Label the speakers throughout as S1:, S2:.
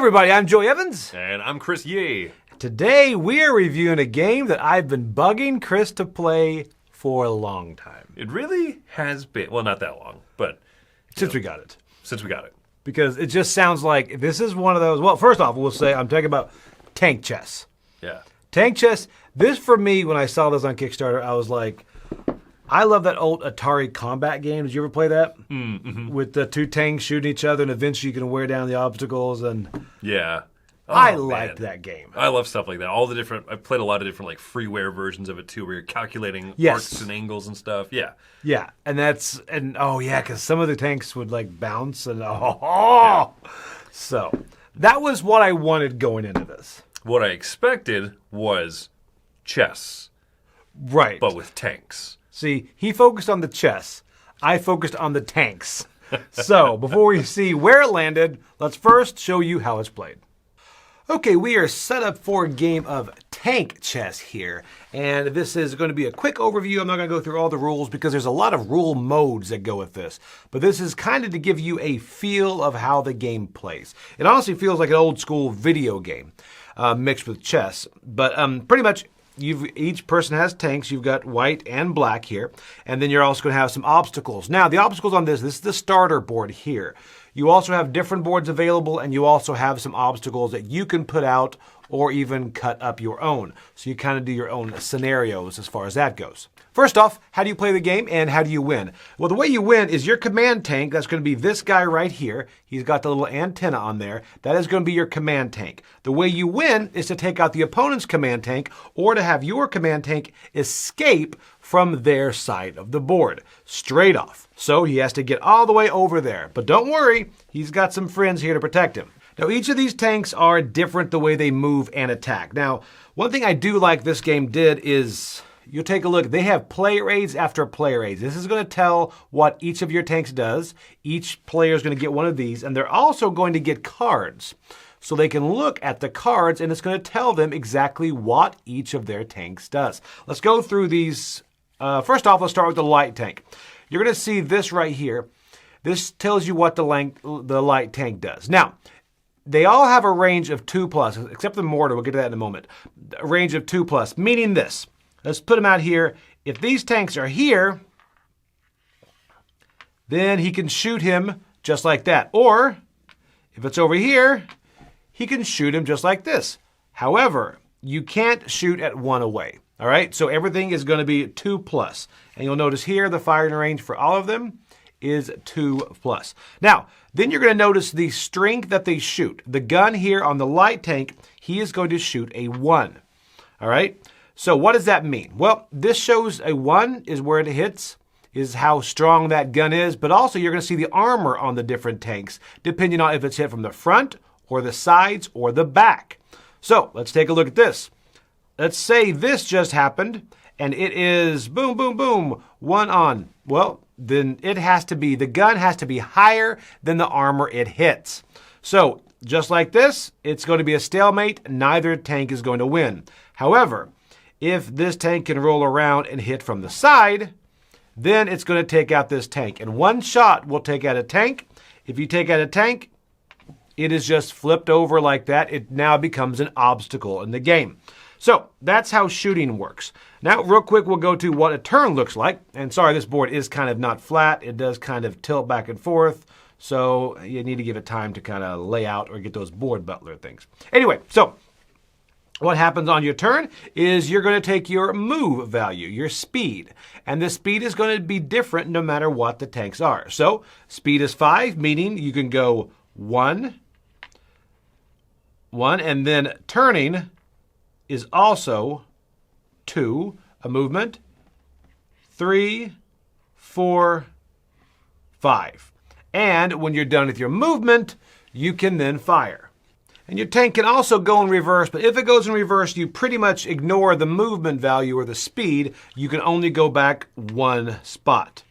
S1: everybody, I'm Joey Evans.
S2: And I'm Chris Yee.
S1: Today we're reviewing a game that I've been bugging Chris to play for a long time.
S2: It really has been, well, not that long, but...
S1: Since we got it.
S2: Since we got it.
S1: Because it just sounds like this is one of those, well, first off, we'll say I'm talking about tank chess.
S2: Yeah.
S1: Tank chess, this for me, when I saw this on Kickstarter, I was like, I love that old Atari combat game. Did you ever play that?
S2: Mm-hmm.
S1: With the two tanks shooting each other and eventually you can wear down the obstacles and...
S2: Yeah. Oh,
S1: I liked that game.
S2: I love stuff like that. All the different, I've played a lot of different like freeware versions of it too, where you're calculating arcs and angles and stuff. Yeah.
S1: Yeah, because some of the tanks would like bounce and yeah. So that was what I wanted going into this.
S2: What I expected was chess.
S1: Right.
S2: But with tanks.
S1: See, he focused on the chess. I focused on the tanks. So before we see where it landed, let's first show you how it's played. Okay, we are set up for a game of tank chess here, and this is going to be a quick overview. I'm not going to go through all the rules because there's a lot of rule modes that go with this, but this is kind of to give you a feel of how the game plays. It honestly feels like an old school video game mixed with chess, but pretty much each person has tanks. You've got white and black here, and then you're also going to have some obstacles. Now, the obstacles on this is the starter board here. You also have different boards available, and you also have some obstacles that you can put out or even cut up your own. So you kind of do your own scenarios as far as that goes. First off, how do you play the game and how do you win? Well, the way you win is your command tank. That's going to be this guy right here. He's got the little antenna on there. That is going to be your command tank. The way you win is to take out the opponent's command tank or to have your command tank escape from their side of the board, straight off. So he has to get all the way over there. But don't worry, he's got some friends here to protect him. Now, each of these tanks are different the way they move and attack. Now, one thing I do like this game did is, you'll take a look, they have player aids after player aids. This is going to tell what each of your tanks does. Each player is going to get one of these, and they're also going to get cards. So they can look at the cards, and it's going to tell them exactly what each of their tanks does. Let's go through these. First off, let's start with the light tank. You're going to see this right here. This tells you what the light tank does. Now, they all have a range of 2+, except the mortar. We'll get to that in a moment. A range of 2+, meaning this. Let's put them out here. If these tanks are here, then he can shoot him just like that. Or, if it's over here, he can shoot him just like this. However, you can't shoot at one away. All right, so everything is going to be 2+. And you'll notice here the firing range for all of them is 2+. Now, then you're going to notice the strength that they shoot. The gun here on the light tank, he is going to shoot a 1. All right, so what does that mean? Well, this shows a 1 is where it hits, is how strong that gun is, but also you're going to see the armor on the different tanks, depending on if it's hit from the front or the sides or the back. So let's take a look at this. Let's say this just happened, and it is boom, boom, boom, 1 on. Well, then it has to be, the gun has to be higher than the armor it hits. So, just like this, it's going to be a stalemate. Neither tank is going to win. However, if this tank can roll around and hit from the side, then it's going to take out this tank. And one shot will take out a tank. If you take out a tank, it is just flipped over like that. It now becomes an obstacle in the game. So that's how shooting works. Now, real quick, we'll go to what a turn looks like. And sorry, this board is kind of not flat. It does kind of tilt back and forth. So you need to give it time to kind of lay out or get those board butler things. Anyway, so what happens on your turn is you're going to take your move value, your speed. And the speed is going to be different no matter what the tanks are. So speed is 5, meaning you can go 1, and then turning is also 2, a movement, 3, 4, 5. And when you're done with your movement, you can then fire. And your tank can also go in reverse, but if it goes in reverse, you pretty much ignore the movement value or the speed. You can only go back 1 spot,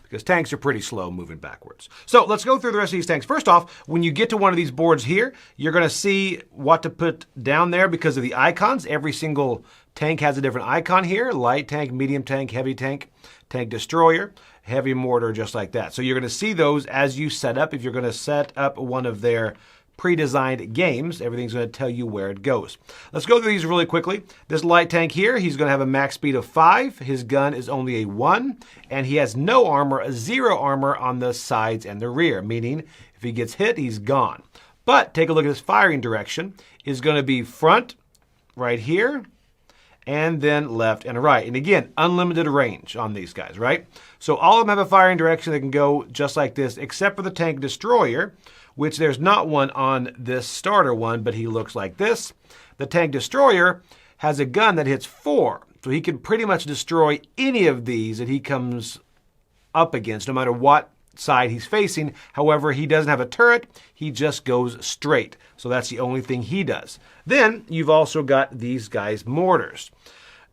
S1: because tanks are pretty slow moving backwards. So let's go through the rest of these tanks. First off, when you get to one of these boards here, you're going to see what to put down there because of the icons. Every single tank has a different icon here. Light tank, medium tank, heavy tank, tank destroyer, heavy mortar, just like that. So you're going to see those as you set up. If you're going to set up one of their pre-designed games. Everything's going to tell you where it goes. Let's go through these really quickly. This light tank here, he's going to have a max speed of 5. His gun is only a 1, and he has no armor, a 0 armor on the sides and the rear, meaning if he gets hit, he's gone. But take a look at his firing direction. Is going to be front, right here, and then left and right. And again, unlimited range on these guys, right? So all of them have a firing direction that can go just like this, except for the tank destroyer, which there's not one on this starter one, but he looks like this. The tank destroyer has a gun that hits 4, so he can pretty much destroy any of these that he comes up against, no matter what side he's facing. However, he doesn't have a turret, he just goes straight. So that's the only thing he does. Then you've also got these guys' mortars.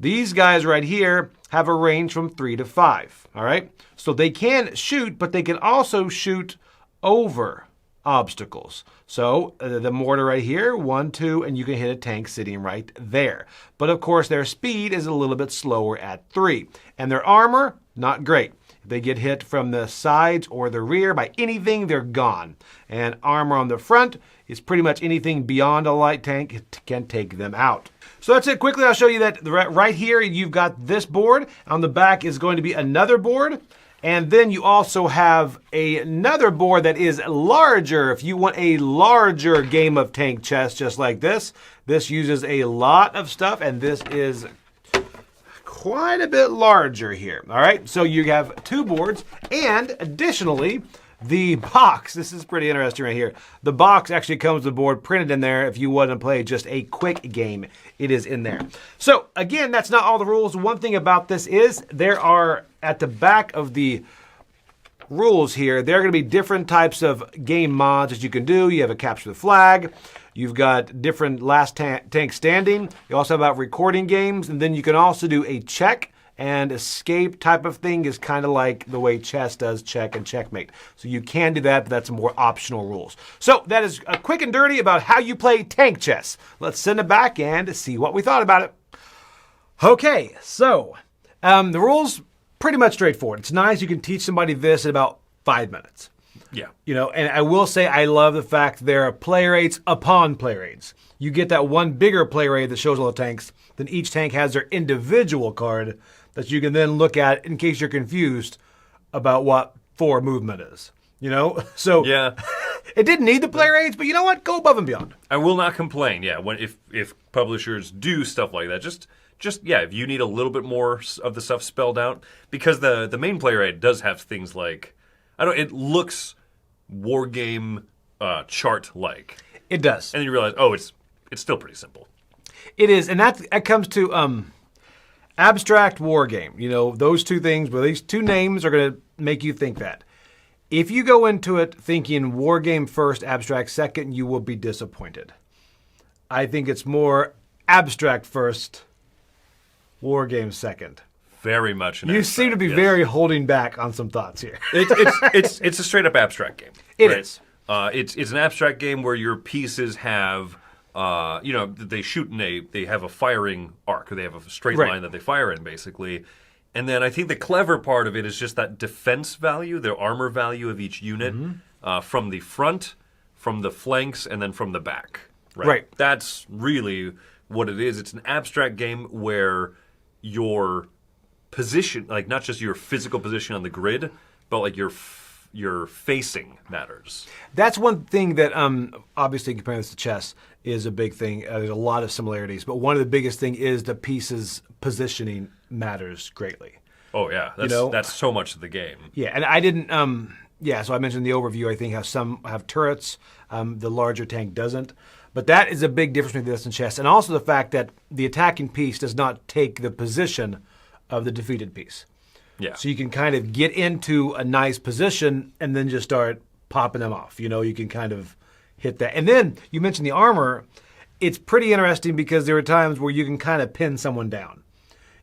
S1: These guys right here have a range from 3 to 5, all right? So they can shoot, but they can also shoot over obstacles. So the mortar right here, 1, 2, and you can hit a tank sitting right there. But of course, their speed is a little bit slower at 3. And their armor, not great. If they get hit from the sides or the rear by anything, they're gone. And armor on the front is pretty much anything beyond a light tank can take them out. So that's it. Quickly, I'll show you that right here, you've got this board. On the back is going to be another board. And then you also have another board that is larger. If you want a larger game of tank chess just like this, this uses a lot of stuff, and this is quite a bit larger here. All right, so you have 2 boards, and additionally, the box. This is pretty interesting right here. The box actually comes with the board printed in there. If you want to play just a quick game, it is in there. So again, that's not all the rules. One thing about this is there are, at the back of the rules here, there are going to be different types of game mods that you can do. You have a capture the flag. You've got different last tank standing. You also have about recording games. And then you can also do a check and escape type of thing, is kind of like the way chess does check and checkmate. So you can do that, but that's more optional rules. So that is a quick and dirty about how you play tank chess. Let's send it back and see what we thought about it. Okay, so the rules, pretty much straightforward. It's nice. You can teach somebody this in about 5 minutes.
S2: Yeah.
S1: You know, and I will say I love the fact there are player rates upon player rates. You get that one bigger player rate that shows all the tanks, then each tank has their individual card that you can then look at in case you're confused about what 4 movement is. You know? So
S2: yeah.
S1: It didn't need the player rates, but you know what? Go above and beyond.
S2: I will not complain, yeah, if publishers do stuff like that. Just yeah, if you need a little bit more of the stuff spelled out, because the main player aid does have things like, it looks war game chart like.
S1: It does.
S2: And then you realize, oh, it's still pretty simple.
S1: It is, and that comes to abstract war game. You know, those 2 things, well, these 2 names are going to make you think that. If you go into it thinking war game first, abstract second, you will be disappointed. I think it's more abstract first, war game second.
S2: Very much an
S1: You
S2: abstract,
S1: seem to be
S2: yes.
S1: very holding back on some thoughts here.
S2: It's a straight up abstract game.
S1: It
S2: right?
S1: is.
S2: It's an abstract game where your pieces have, they shoot they have a firing arc, or they have a straight line that they fire in, basically. And then I think the clever part of it is just that defense value, the armor value of each unit, from the front, from the flanks, and then from the back. Right. That's really what it is. It's an abstract game where your position, like not just your physical position on the grid, but like your facing matters.
S1: That's one thing that, obviously, comparing this to chess is a big thing. There's a lot of similarities, but one of the biggest thing is the pieces positioning matters greatly.
S2: Oh yeah, that's so much of the game.
S1: Yeah, and I didn't. So I mentioned the overview. I think how some have turrets, the larger tank doesn't. But that is a big difference between this and chess, and also the fact that the attacking piece does not take the position of the defeated piece.
S2: Yeah.
S1: So you can kind of get into a nice position and then just start popping them off. You know, you can kind of hit that. And then you mentioned the armor. It's pretty interesting because there are times where you can kind of pin someone down.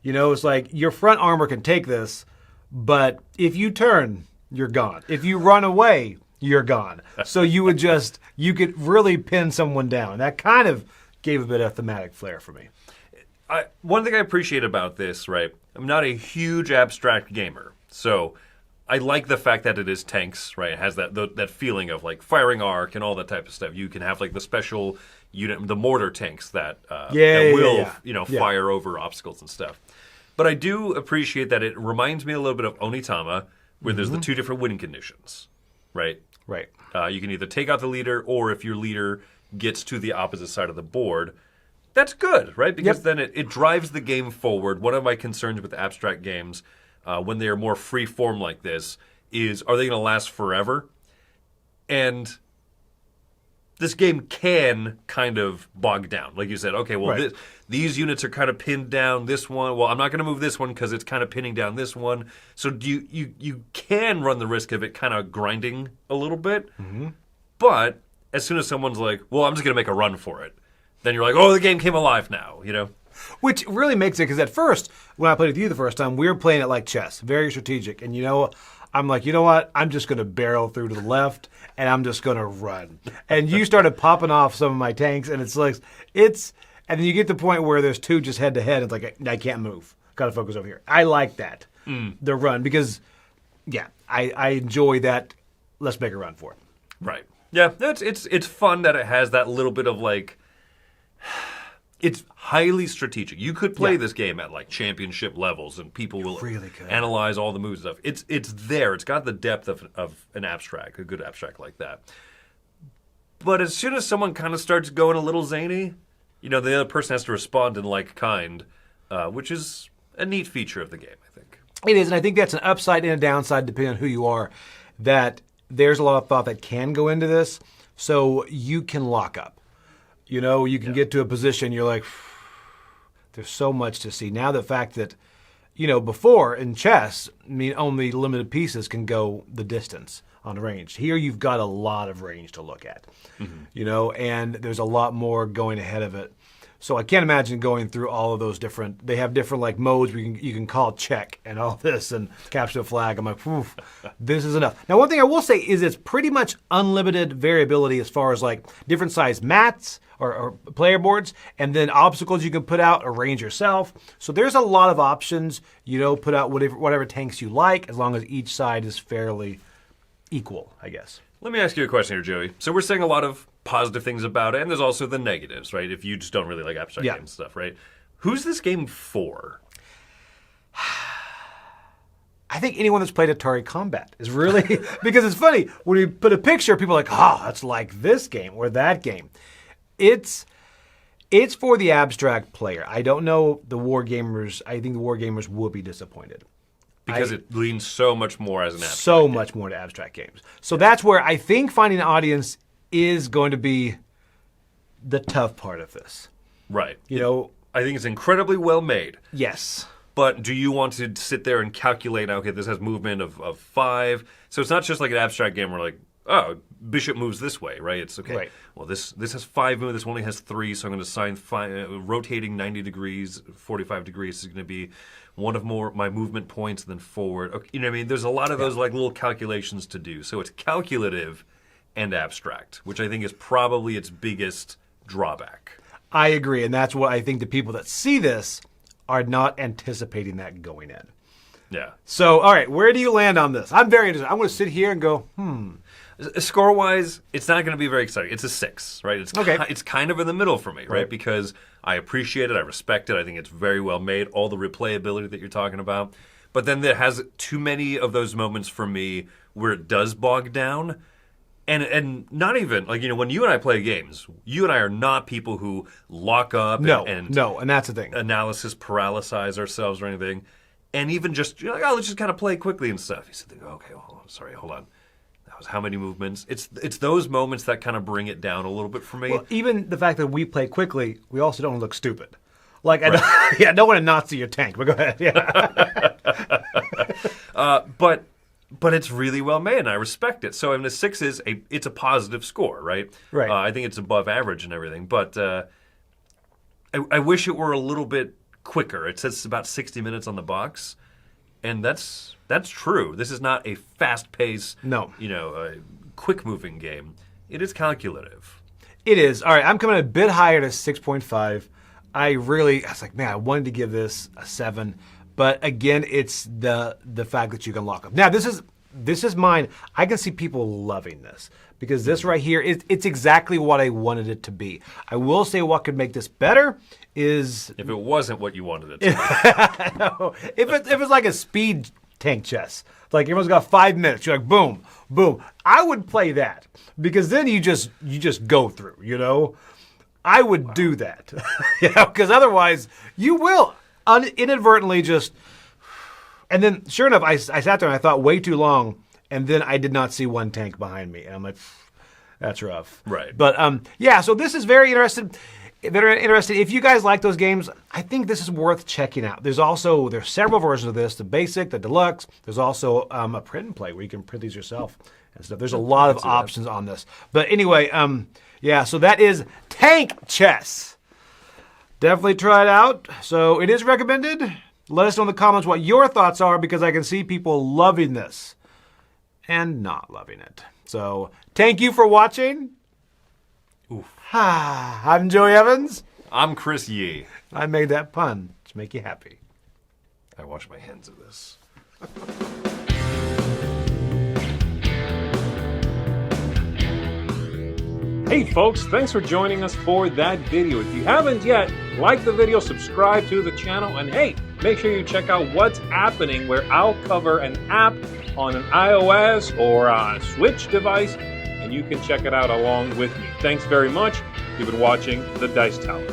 S1: You know, it's like your front armor can take this, but if you turn, you're gone. If you run away, you're gone. So you could really pin someone down. That kind of gave a bit of thematic flair for me.
S2: One thing I appreciate about this, right, I'm not a huge abstract gamer. So I like the fact that it is tanks, right? It has that feeling of like firing arc and all that type of stuff. You can have like the special unit, the mortar tanks that will fire over obstacles and stuff. But I do appreciate that it reminds me a little bit of Onitama, where there's the two different winning conditions, right?
S1: Right.
S2: You can either take out the leader, or if your leader gets to the opposite side of the board, that's good, right? Because then it drives the game forward. One of my concerns with abstract games, when they are more free form like this, is are they going to last forever? And this game can kind of bog down. Like you said, okay, well, these units are kind of pinned down. This one, well, I'm not going to move this one because it's kind of pinning down this one. So you can run the risk of it kind of grinding a little bit. Mm-hmm. But as soon as someone's like, well, I'm just going to make a run for it, then you're like, oh, the game came alive now, you know?
S1: Which really makes it, because at first, when I played with you the first time, we were playing it like chess, very strategic. And I'm like, you know what? I'm just going to barrel through to the left, and I'm just going to run. And you started popping off some of my tanks, and and then you get to the point where there's two just head to head. It's like, I can't move. Got to focus over here. I like that, the run, because, I enjoy that. Let's make a run for it.
S2: Right. Yeah, it's fun that it has that little bit of like, it's highly strategic. You could play this game at like championship levels, and people will
S1: really
S2: analyze all the moves and stuff. It's there. It's got the depth of an abstract, a good abstract like that. But as soon as someone kind of starts going a little zany, the other person has to respond in like kind, which is a neat feature of the game, I think.
S1: It is, and I think that's an upside and a downside depending on who you are, that there's a lot of thought that can go into this, so you can lock up. You can get to a position, you're like, there's so much to see. Now the fact that, before in chess, only limited pieces can go the distance on range. Here you've got a lot of range to look at, and there's a lot more going ahead of it. So I can't imagine going through all of those different, they have different like modes where you can call check and all this and capture the flag. I'm like, this is enough. Now, one thing I will say is it's pretty much unlimited variability as far as like different size mats or player boards, and then obstacles you can put out, arrange yourself. So there's a lot of options, put out whatever tanks you like, as long as each side is fairly equal, I guess.
S2: Let me ask you a question here, Joey. So we're saying a lot of positive things about it, and there's also the negatives, right? If you just don't really like abstract game stuff, right? Who's this game for?
S1: I think anyone that's played Atari Combat is really, because it's funny, when you put a picture, people are like, that's like this game or that game. It's for the abstract player. I don't know the war gamers. I think the war gamers will be disappointed.
S2: Because it leans so much more as an abstract
S1: game. Much more to abstract games. So that's where I think finding an audience is going to be the tough part of this.
S2: Right. I think it's incredibly well made.
S1: Yes.
S2: But do you want to sit there and calculate, okay, this has movement of 5. So it's not just like an abstract game where like, oh, bishop moves this way, right? It's okay. Right. Well, this has 5 moves. This only has 3, so I'm going to assign 5. Rotating 90 degrees, 45 degrees is going to be one of my movement points, and then forward. Okay, you know what I mean? There's a lot of those like little calculations to do. So it's calculative and abstract, which I think is probably its biggest drawback.
S1: I agree, and that's what I think the people that see this are not anticipating that going in.
S2: Yeah.
S1: So, all right, where do you land on this? I'm very interested. I'm going to sit here and go,
S2: Score-wise, it's not going to be very exciting. It's a 6, right? It's kind of in the middle for me, right? Because I appreciate it. I respect it. I think it's very well made. All the replayability that you're talking about. But then there has too many of those moments for me where it does bog down. And not even, like, when you and I play games, you and I are not people who lock up
S1: and that's the thing.
S2: Analysis paralyze ourselves or anything. And even just, you're like, let's just kind of play quickly and stuff. You sit there, okay, hold on. That was how many movements? It's those moments that kind of bring it down a little bit for me.
S1: Well, even the fact that we play quickly, we also don't look stupid. Like, I don't want to Nazi your tank, but go ahead. Yeah.
S2: But it's really well made, and I respect it. So, the 6 it's a positive score, right?
S1: Right.
S2: I think it's above average and everything. But I wish it were a little bit quicker. It says it's about 60 minutes on the box, and that's true. This is not a fast-paced, quick-moving game. It is calculative.
S1: It is. All right, I'm coming a bit higher to 6.5. I was like, man, I wanted to give this a 7. But again, it's the fact that you can lock up. Now, this is this is mine. I can see people loving this because this right here, it's exactly what I wanted it to be. I will say what could make this better is...
S2: If it wasn't what you wanted it to be.
S1: No, if it's like a speed tank chess, like everyone's got 5 minutes, you're like, boom, boom. I would play that because then you just go through, you know? I would do that, because otherwise you will inadvertently just... And then, sure enough, I sat there and I thought way too long, and then I did not see one tank behind me. And I'm like, that's rough.
S2: Right.
S1: But, yeah, so this is very interesting. If you guys like those games, I think this is worth checking out. There's several versions of this, the basic, the deluxe. There's also a print and play where you can print these yourself and stuff. There's a lot of options on this. But anyway, yeah, so that is Tank Chess. Definitely try it out. So it is recommended. Let us know in the comments what your thoughts are because I can see people loving this and not loving it. So thank you for watching.
S2: Oof.
S1: I'm Joey Evans.
S2: I'm Chris Yee.
S1: I made that pun to make you happy.
S2: I wash my hands of this.
S3: Hey folks, thanks for joining us for that video. If you haven't yet, like the video, subscribe to the channel, and hey, make sure you check out what's happening where I'll cover an app on an iOS or a Switch device, and you can check it out along with me. Thanks very much. You've been watching The Dice Tower.